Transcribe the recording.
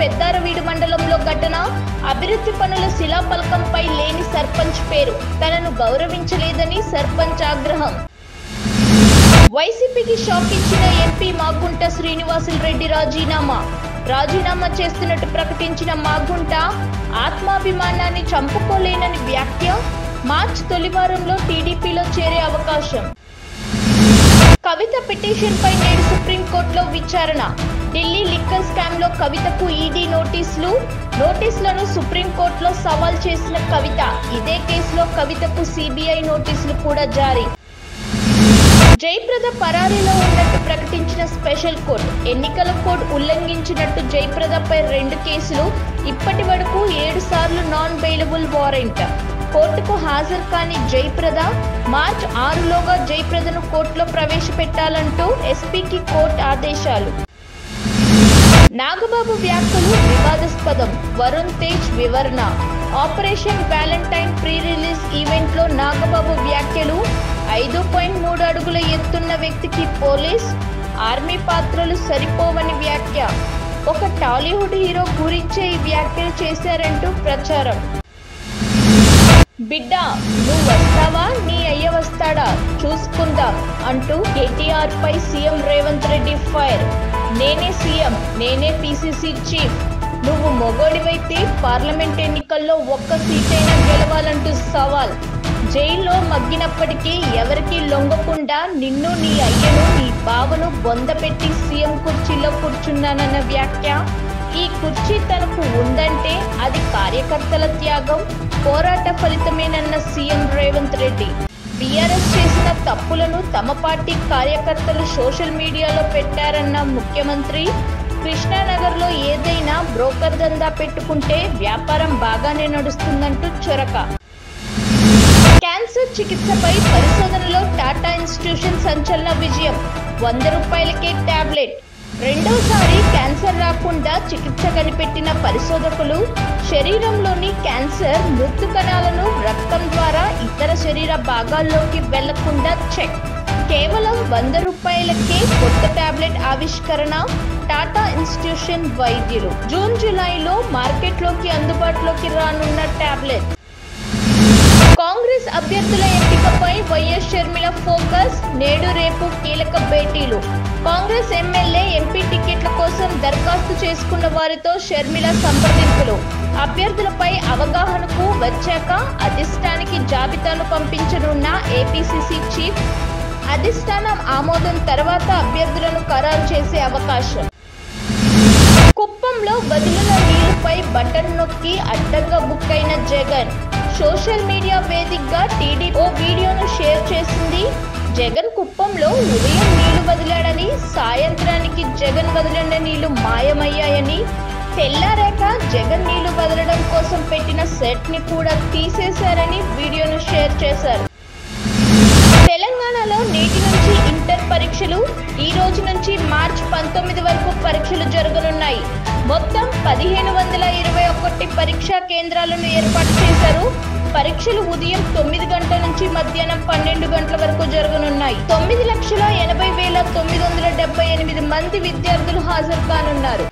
పెద్దారవీడు మండలంలో ఘటన. అభివృద్ధి పనుల శిలాఫలకంపై లేని సర్పంచ్ పేరు, తనను గౌరవించలేదని సర్పంచ్ ఆగ్రహం. వైసీపీకి షాక్ ఇచ్చిన ఎంపీ మాగుంట శ్రీనివాసులరెడ్డి రాజీనామా చేస్తున్నట్టు ప్రకటించిన మాగుంట ఆత్మాభిమానాన్ని చంపుకోలేనని వ్యాఖ్య. మార్చి తొలి వారంలో టీడీపీలో చేరే అవకాశం. కవిత పిటిషన్ పై నేడు సుప్రీంకోర్టులో విచారణ. ఢిల్లీ లిక్కర్ స్కామ్ లో కవితకు ఈడీ నోటీసులను సుప్రీంకోర్టులో సవాల్ చేసిన కవిత. ఇదే కేసులో కవితకు సిబిఐ నోటీసులు కూడా జారీ. జయప్రద పరారీలో ఉన్నట్టు ప్రకటించిన స్పెషల్ కోర్టు. ఎన్నికల కోడ్ ఉల్లంఘించినట్టు జయప్రదపై 2 కేసులు. ఇప్పటి వరకు 7 సార్లు నాన్ బెయిలబుల్ వారెంట్. కోర్టుకు హాజరు కాని జయప్రద. మార్చి 6లోగా జయప్రదను కోర్టులో ప్రవేశపెట్టాలంటూ ఎస్పీకి కోర్టు ఆదేశాలు. నాగబాబు వ్యాఖ్యలు వివాదాస్పదం. వరుణ్ తేజ్ వివరణ. Operation Valentine pre release event లో నాగబాబు వ్యాఖ్యలు. 5.3 అడుగుల ఎత్తున్న వ్యక్తికి పోలీస్, ఆర్మీ పాత్రలు సరిపోవని వ్యాఖ్య. ఒక టాలీవుడ్ హీరో గురించే ఈ వ్యాఖ్యలు చేశారంటూ ప్రచారం. బిడ్డ నువ్వు వస్తావా, నీ అయ్య వస్తాడా చూసుకుందాం అంటూ కేటీఆర్ పై సీఎం రేవంత్ రెడ్డి ఫైర్. నేనే సీఎం, నేనే పీసీసీ చీఫ్. నువ్వు మొగోడివైతే పార్లమెంట్ ఎన్నికల్లో 1 సీటైనా గెలవాలంటూ సవాల్. జైల్లో మగ్గినప్పటికీ ఎవరికి లొంగకుండా నిన్ను, నీ అయ్యను, నీ బావను బొందపెట్టి సీఎం కుర్చీలో కూర్చున్నానన్న వ్యాఖ్య. ఈ కుర్చీ తనకు ఉందంటే అది కార్యకర్తల త్యాగం, పోరాట ఫలితమేనన్న సీఎం రేవంత్ రెడ్డి. బీఆర్ఎస్ చేసిన తప్పులను తమ పార్టీ కార్యకర్తలు సోషల్ మీడియాలో పెట్టారన్న ముఖ్యమంత్రి. కృష్ణానగర్లో ఏదైనా బ్రోకర్ దందా పెట్టుకుంటే వ్యాపారం బాగానే నడుస్తుందంటూ చొరక. క్యాన్సర్ చికిత్సపై పరిశోధనలో టాటా ఇన్స్టిట్యూషన్ సంచలన విజయం. 100 రూపాయలకే టాబ్లెట్. రెండోసారి క్యాన్సర్ రాకుండా చికిత్స కనిపెట్టిన పరిశోధకులు శరీరంలోని క్యాన్సర్ మృతు కణాలను రక్తం ద్వారా ఇతర శరీర భాగాల్లోకి వెళ్లకుండా చెక్. కేవలం 100 రూపాయలకే కొత్త టాబ్లెట్ ఆవిష్కరణ. టాటా ఇన్స్టిట్యూషన్ వైద్యులు. జూన్ జూలైలో మార్కెట్లోకి అందుబాటులోకి రానున్న టాబ్లెట్. కాంగ్రెస్ అభ్యర్థుల ఎంపికపై వైఎస్ షర్మిల ఫోకస్. నేడు రేపు కీలక భేటీలు. కాంగ్రెస్ ఎమ్మెల్యే, ఎంపీ టికెట్ల కోసం దరఖాస్తు చేసుకున్న వారితో షర్మిల సంప్రదింపులు. అభ్యర్థులపై అవగాహనకు వచ్చాక అధిష్టానికి జాబితాను పంపించనున్న ఏపీసీసీ చీఫ్. అధిష్టానం ఆమోదం తర్వాత అభ్యర్థులను ఖరారు చేసే అవకాశం. కుప్పంలో వదిలిన నీళ్లపై బటన్ నొక్కి అడ్డంగా బుక్ అయిన జగన్. సోషల్ మీడియా వేదికగా టీడీపీ ఓ వీడియోను షేర్ చేసింది. జగన్ కుప్పంలో ఉదయం నీళ్లు వదిలాడని, సాయంత్రానికి జగన్ వదిలిన నీళ్లు మాయమయ్యాయని, తెల్లారాక జగన్ నీళ్లు వదలడం కోసం పెట్టిన సెట్ ని కూడా తీసేశారని వీడియోను షేర్ చేశారు. తెలంగాణలో నేటి నుంచి ఇంటర్ పరీక్షలు. ఈ రోజు నుంచి మార్చి 19 వరకు పరీక్షలు జరగనున్నాయి. మొత్తం 1521 పరీక్షా కేంద్రాలను ఏర్పాటు చేశారు. పరీక్షలు ఉదయం 9 గంటల నుంచి మధ్యాహ్నం 12 గంటల వరకు జరగనున్నాయి. 9,80,978 మంది విద్యార్థులు హాజరు కానున్నారు.